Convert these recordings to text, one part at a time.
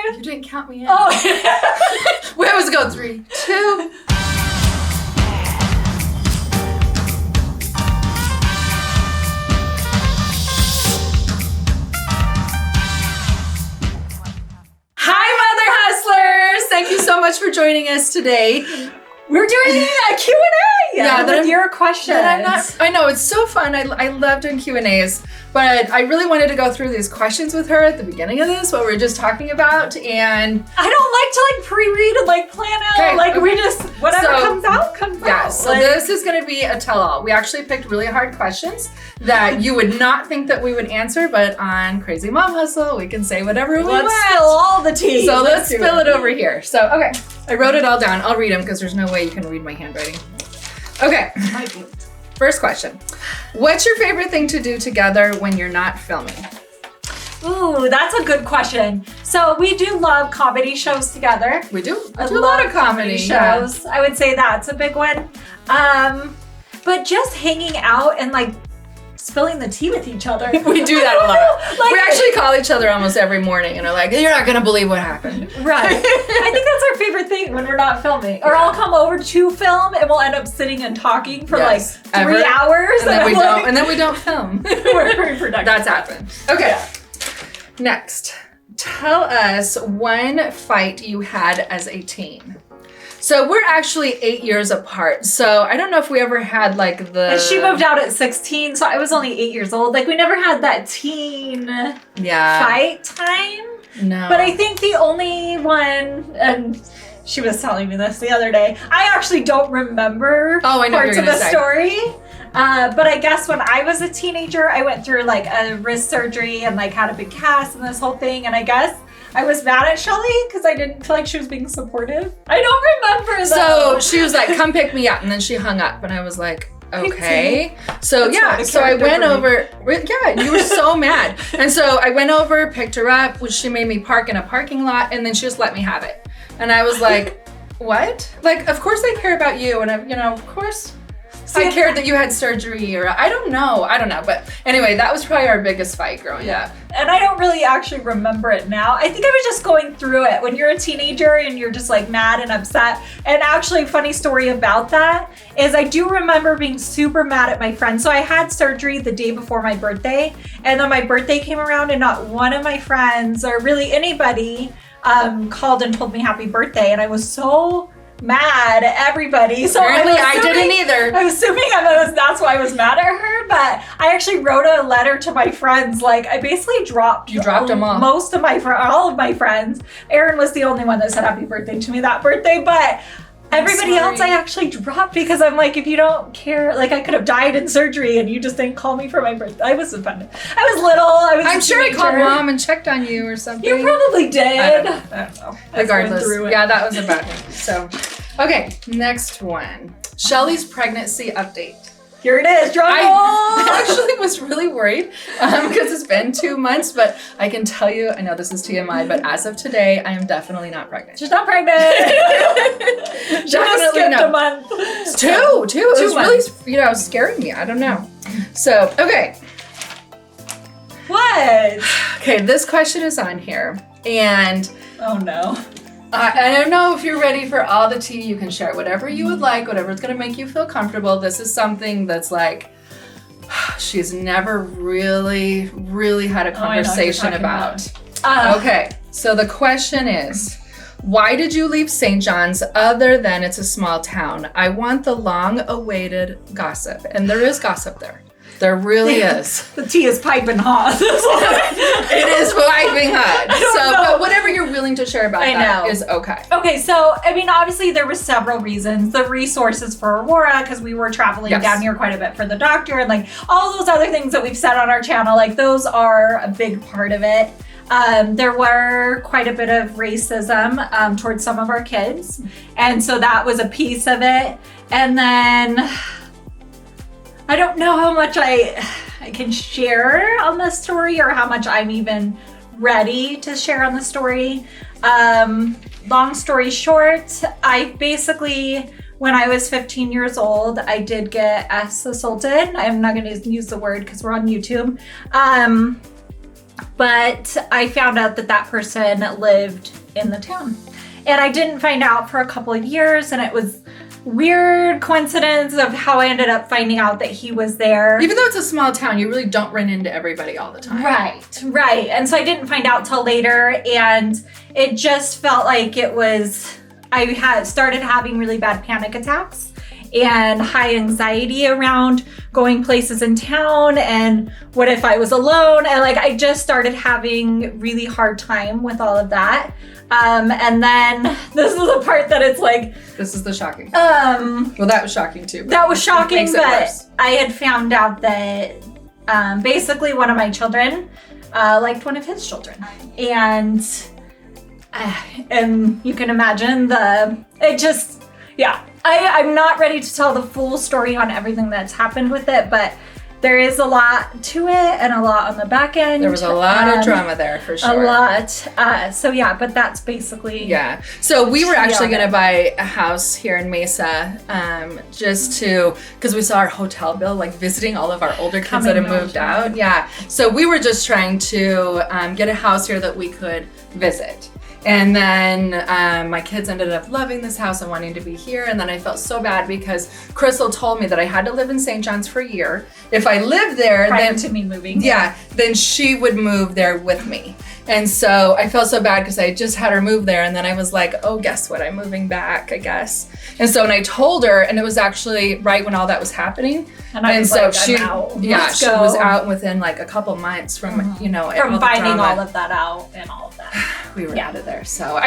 You didn't count me in. Oh. We always go 3, 2. Thank you so much for joining us today. We're doing a Q&A with your questions. I know, it's so fun. I love doing Q&As, but I really wanted to go through these questions with her at the beginning of this, what we were just talking about, and I don't like to pre-read and plan out. We just, whatever comes out, comes out. Yeah, so this is going to be a tell-all. We actually picked really hard questions that you would not think that we would answer, but on Crazy Mom Hustle, we can say whatever we want. Let's spill all the tea. So let's spill it over here. So, okay, I wrote it all down. I'll read them because there's no way you can read my handwriting. Okay, first question. What's your favorite thing to do together when you're not filming? Ooh, that's a good question. So we do love comedy shows together. We do. I do a lot of comedy shows. I would say that's a big one. But just hanging out and spilling the tea with each other. We do that a lot. We actually call each other almost every morning and are like, you're not gonna believe what happened. Right. I think that's our favorite thing when we're not filming. Or I'll come over to film and we'll end up sitting and talking for 3 hours. And then we don't film. We're pretty productive. That's happened. Okay. Yeah. Next, tell us one fight you had as a teen. So we're actually 8 years apart. So I don't know if we ever had And she moved out at 16, so I was only 8 years old. We never had that teen fight time. No. But I think the only one, and she was telling me this the other day, I actually don't remember parts of the story. But I guess when I was a teenager, I went through a wrist surgery and had a big cast and this whole thing. And I guess I was mad at Shelly because I didn't feel like she was being supportive. I don't remember though. So she was like, come pick me up. And then she hung up and I was like, okay. So so I went over, you were so mad. And so I went over, picked her up, which she made me park in a parking lot, and then she just let me have it. And I was like, what? Of course I care about you. And of course I cared that you had surgery, or I don't know. But anyway, that was probably our biggest fight growing up. And I don't really actually remember it now. I think I was just going through it when you're a teenager and you're just mad and upset. And actually, funny story about that is I do remember being super mad at my friend. So I had surgery the day before my birthday, and then my birthday came around and not one of my friends or really anybody called and told me happy birthday. And I was so mad at everybody. So apparently I didn't either. I was assuming that's why I was mad at her, but I actually wrote a letter to my friends. I basically dropped them all. Most of all of my friends. Erin was the only one that said happy birthday to me that birthday, but everybody else I actually dropped because I'm if you don't care, I could have died in surgery and you just didn't call me for my birthday. I was offended. I was little. I'm sure I called mom and checked on you or something. You probably did. I don't know. Regardless. Yeah, that was about it. So, okay, next one. Shelly's pregnancy update. Here it is, drum roll! I actually was really worried because it's been 2 months, but I can tell you, I know this is TMI, but as of today, I am definitely not pregnant. She's not pregnant! Definitely skipped a month. Two. It was really, scaring me. I don't know. So, okay. What? Okay, this question is on here, and oh no. I don't know if you're ready for all the tea. You can share whatever you would like, whatever's going to make you feel comfortable. This is something that's she's never really had a conversation about. Okay, so the question is, why did you leave St. John's other than it's a small town? I want the long-awaited gossip. And there is gossip there. There really is. The tea is piping hot. It is piping hot. But whatever you're willing to share about that is okay. Okay, so, obviously there were several reasons. The resources for Aurora, because we were traveling down here quite a bit for the doctor, and all those other things that we've said on our channel, those are a big part of it. There were quite a bit of racism towards some of our kids. And so that was a piece of it. And then I don't know how much I can share on this story or how much I'm even ready to share on the story. Long story short, I basically, when I was 15 years old, I did get assaulted. I'm not going to use the word because we're on YouTube. But I found out that that person lived in the town. And I didn't find out for a couple of years, and it was weird coincidence of how I ended up finding out that he was there. Even though it's a small town, you really don't run into everybody all the time. Right. And so I didn't find out till later, and it just felt like I had started having really bad panic attacks and high anxiety around going places in town, and what if I was alone, and like I just started having really hard time with all of that. And then this is the part that it's like, this is the shocking. Well, that was shocking too. That was shocking, makes it but worse. I had found out that basically one of my children liked one of his children, and you can imagine I'm not ready to tell the full story on everything that's happened with it, but there is a lot to it and a lot on the back end. There was a lot of drama there for sure. A lot. But that's basically. Yeah. So we were actually going to buy a house here in Mesa because we saw our hotel bill, like visiting all of our older kids that have moved out. Yeah. So we were just trying to get a house here that we could visit. And then my kids ended up loving this house and wanting to be here. And then I felt so bad because Crystal told me that I had to live in St. John's for a year. If I lived there, prior to me moving. Yeah, then she would move there with me. And so I felt so bad because I just had her move there. And then I was like, oh, guess what? I'm moving back, I guess. And so when I told her, and it was actually right when all that was happening. And so like, she, yeah, she was out within like a couple months from, from finding all of that out and all of that. We were out of there. So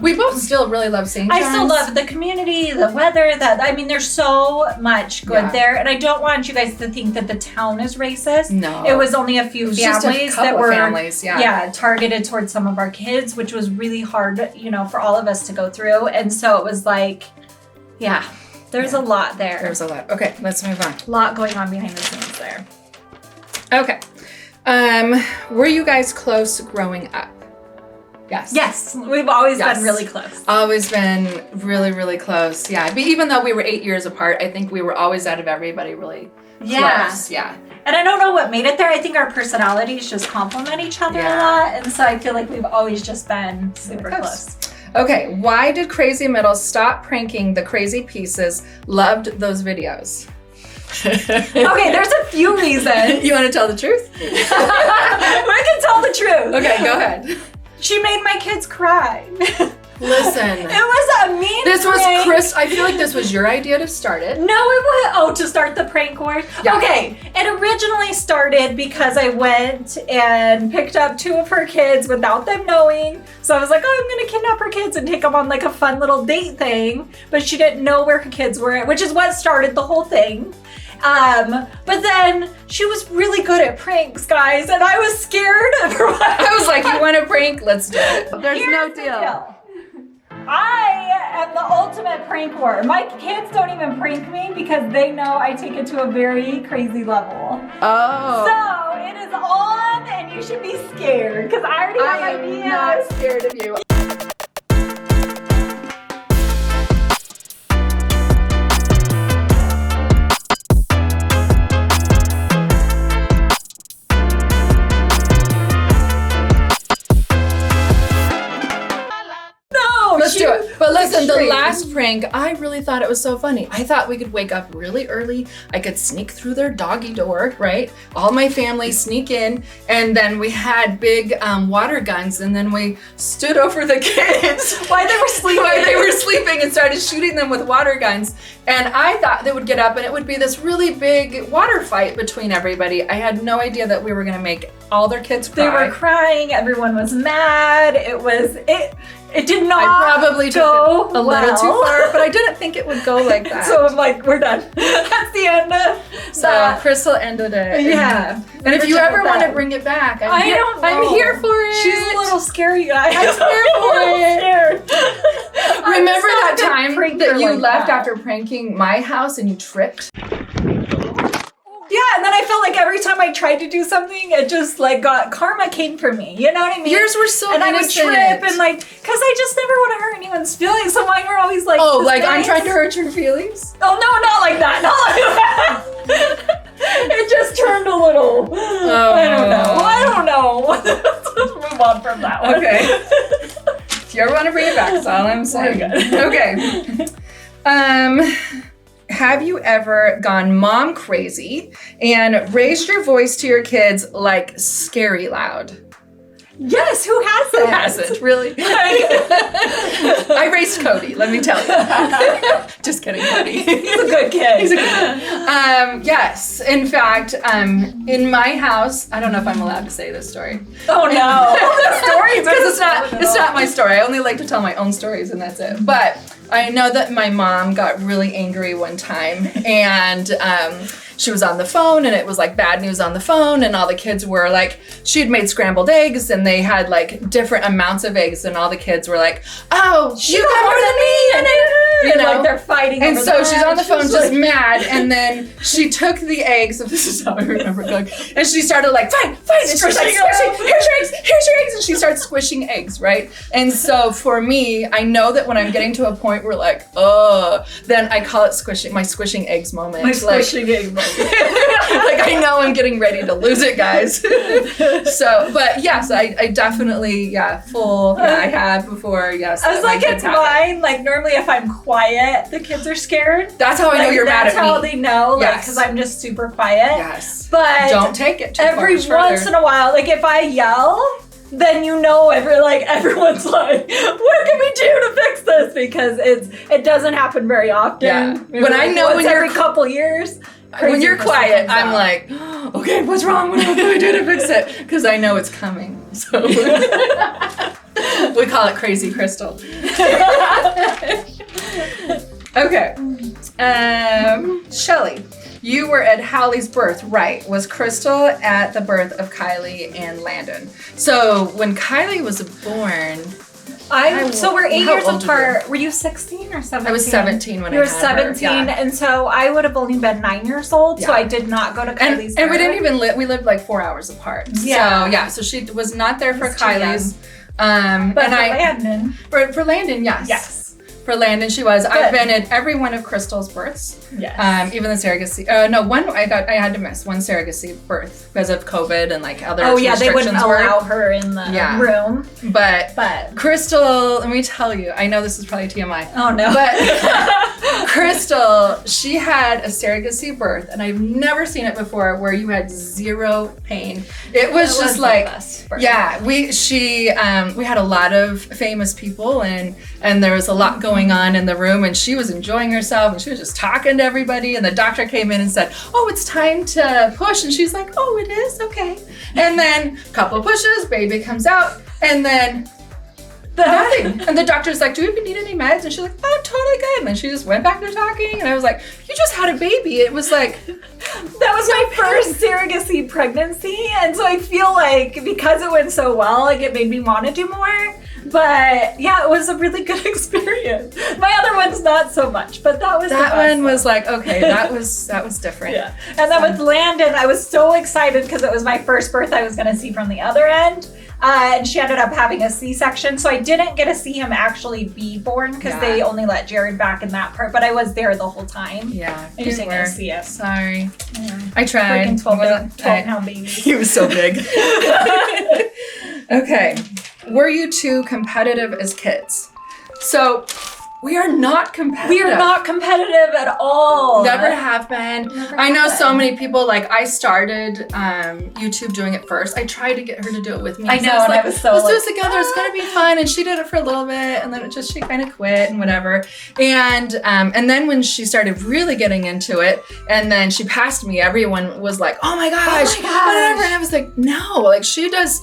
we both still really love St. John's. I still love the community, the weather, there's so much good there. And I don't want you guys to think that the town is racist. No. It was only a few families that were targeted towards some of our kids, which was really hard, for all of us to go through. And so it was like, there's a lot there. There's a lot. Okay, let's move on. A lot going on behind the scenes there. Okay. Were you guys close growing up? Yes. Yes, we've always been really close. Always been really, really close. Yeah, but even though we were 8 years apart, I think we were always out of everybody really close. Yeah. And I don't know what made it there. I think our personalities just complement each other a lot. And so I feel like we've always just been super close. Okay, why did Crazy Middle stop pranking the crazy pieces? Loved those videos. Okay, there's a few reasons. You want to tell the truth? We can tell the truth. Okay, go ahead. She made my kids cry. Listen. It was a mean This prank. was Chris. I feel like this was your idea to start it. No, it was. Oh, to start the prank war? Yeah. Okay. It originally started because I went and picked up 2 of her kids without them knowing. So I was like, oh, I'm going to kidnap her kids and take them on like a fun little date thing. But she didn't know where her kids were, which is what started the whole thing. But then she was really good at pranks, guys, and I was scared of her. I was like, you want to prank? Let's do it. There's Here's no the deal. I am the ultimate pranker. My kids don't even prank me because they know I take it to a very crazy level. Oh. So it is on, and you should be scared because I already have ideas. I'm not scared of you. Let's do it. But listen, the last prank, I really thought it was so funny. I thought we could wake up really early. I could sneak through their doggy door, right? All my family sneak in, and then we had big water guns, and then we stood over the kids While they were sleeping. And started shooting them with water guns. And I thought they would get up and it would be this really big water fight between everybody. I had no idea that we were gonna make all their kids cry. They were crying, everyone was mad. It did not I probably took go it a little too far, but I didn't think it would go like that. So I'm like, we're done. That's the end of So Crystal ended it. Yeah. And if you ever want to bring it back, I'm here for it. She's a little scary, guys. I'm here for it. Remember that time that you left after pranking my house and you tripped? Yeah, and then I felt like every time I tried to do something, it just like karma came for me. You know what I mean? Yours were so innocent. And I would trip and because I just never want to hurt anyone's feelings. So mine were always like, oh, like I'm trying to hurt your feelings? Oh, no, not like that. Not like that. It just turned a little. I don't know. Let's move on from that one. Okay. If you ever want to bring it back, that's all I'm saying. Okay. Have you ever gone mom crazy and raised your voice to your kids like scary loud? Yes, who hasn't? Who hasn't, really? I raised Cody, let me tell you. Just kidding, Cody. He's a good kid. He's a good kid. Yes, in fact, in my house, I don't know if I'm allowed to say this story. Oh no. The stories Because it's not my story. I only like to tell my own stories and that's it. But I know that my mom got really angry one time and she was on the phone and it was like bad news on the phone and all the kids were like, she had made scrambled eggs and they had like different amounts of eggs and all the kids were like, oh, you got more than me. And like they're fighting. And over so that. she's on the phone just mad and then she took the eggs, this is how I remember it going, and she started like, fine. And she's like, squishing, here's your eggs. And she starts squishing eggs, right? And so for me, I know that when I'm getting to a point where like, oh, then I call it my squishing eggs moment. My squishing egg moment. Like I know I'm getting ready to lose it, guys. So, but yes, I definitely, I have before, yes. I was like, it's mine. Like normally if I'm quiet, the kids are scared. That's how I know you're mad at me. That's how they know, like, Yes. because I'm just super quiet. Yes. But don't take it too every far once in a while, like if I yell, then you know everyone's like, what can we do to fix this? Because it doesn't happen very often. Yeah. Maybe When I know once when every couple years. When you're quiet, I'm out. like, okay, what's wrong? What can we do to fix it? Because I know it's coming. So we call it Crazy Crystal. Okay. Shelly, you were at Hallie's birth, right? Was Crystal at the birth of Kylie and Landon? So when Kylie was born, So we're 8 how years old apart. Were you 16 or 17? I was 17 when I You were had 17, her. Yeah. and so I would have only been 9 years old, so Yeah. I did not go to Kylie's And we birth. didn't even live, we lived like 4 hours apart. Yeah. So she was not there for It's too Kylie's. But And for Landon. For Landon, yes. Yes. For Landon, she was. Good. I've been at every one of Crystal's births. Yes. Even the surrogacy. No, one I had to miss one surrogacy birth because of COVID and like other Oh yeah, they wouldn't restrictions were. allow her in the room. But Crystal, let me tell you, I know this is probably TMI. Oh no. But Crystal, she had a surrogacy birth, and I've never seen it before where you had zero pain. It was just like, yeah, we had a lot of famous people, and there was a lot going on in the room, and she was enjoying herself, and she was just talking to everybody, and the doctor came in and said, oh, it's time to push, and she's like, oh, it is? Okay. And then a couple of pushes, baby comes out, and then nothing. And the doctor's like, do you even need any meds? And she's like, oh, I'm totally good. And then she just went back to talking. And I was like, you just had a baby. It was like, that was my first surrogacy pregnancy. And so I feel like because it went so well, like it made me want to do more. But yeah, it was a really good experience. My other one's not so much, but that was that one was like, okay, that was different. Yeah. And then with Landon, I was so excited because it was my first birth I was going to see from the other end. And she ended up having a C-section, so I didn't get to see him actually be born because they only let Jared back in that part. But I was there the whole time. Yeah, I just didn't get to see him. Sorry, Yeah. I tried. Freaking 12-pound baby. He was so big. Okay, were you two competitive as kids? So we are not competitive. We are not competitive at all. Never have been. I know so many people, like I started YouTube doing it first. I tried to get her to do it with me. I know, and like, I was so let's like, do this together, it's gonna be fun. And she did it for a little bit, and then she kind of quit and whatever. And then when she started really getting into it, and then she passed me, everyone was like, oh my gosh, whatever. And I was like, no, like she does.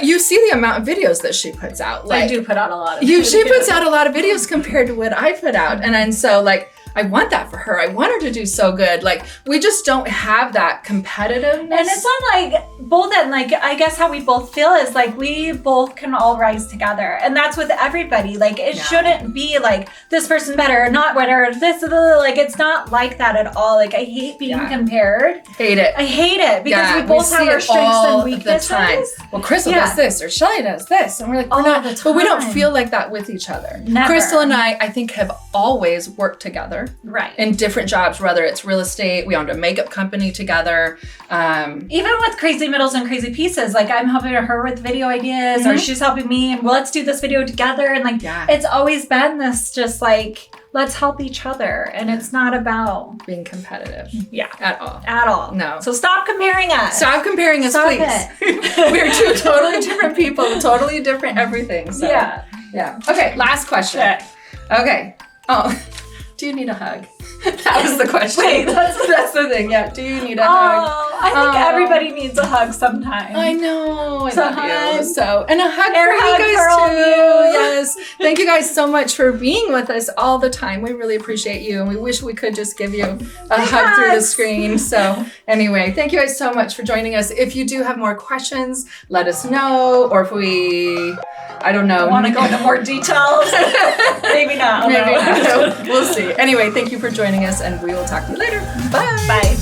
You see the amount of videos that she puts out. Like, I do put out a lot of She puts out a lot of videos compared to what I put out. And so like, I want that for her. I want her to do so good. Like, we just don't have that competitiveness. And it's not like both, and like, I guess how we both feel is like, we both can all rise together. And that's with everybody. Like, it shouldn't be like, this person better or not better, this, like, it's not like that at all. Like, I hate being compared. Hate it. I hate it because we both have our strengths and weaknesses. The time. Well, Crystal does this, or Shelly does this. And we're like, we're not, but we don't feel like that with each other. Never. Crystal and I think, have always worked together. together. Right. In different jobs, whether it's real estate, we owned a makeup company together. Even with Crazy Middles and Crazy Pieces, like I'm helping her with video ideas or she's helping me and let's do this video together. And like, it's always been this just like, let's help each other. And it's not about being competitive. Yeah. At all. At all. No. So stop comparing us. Stop comparing us, please. We're two totally different people, totally different everything. So. Yeah. Okay, last question. Okay. Oh, do you need a hug? That was the question. Wait, that's the thing. Yeah. Do you need a hug? I think everybody needs a hug sometime. I know. I love you. So, and a hug for you hug guys for all too. you. Yes. Thank you guys so much for being with us all the time. We really appreciate you, and we wish we could just give you a hug through the screen. So, anyway, thank you guys so much for joining us. If you do have more questions, let us know, or if we, I don't know, want to go into more details. Maybe not. Maybe not. We'll see. Anyway, thank you for joining us, and we will talk to you later. Bye. Bye.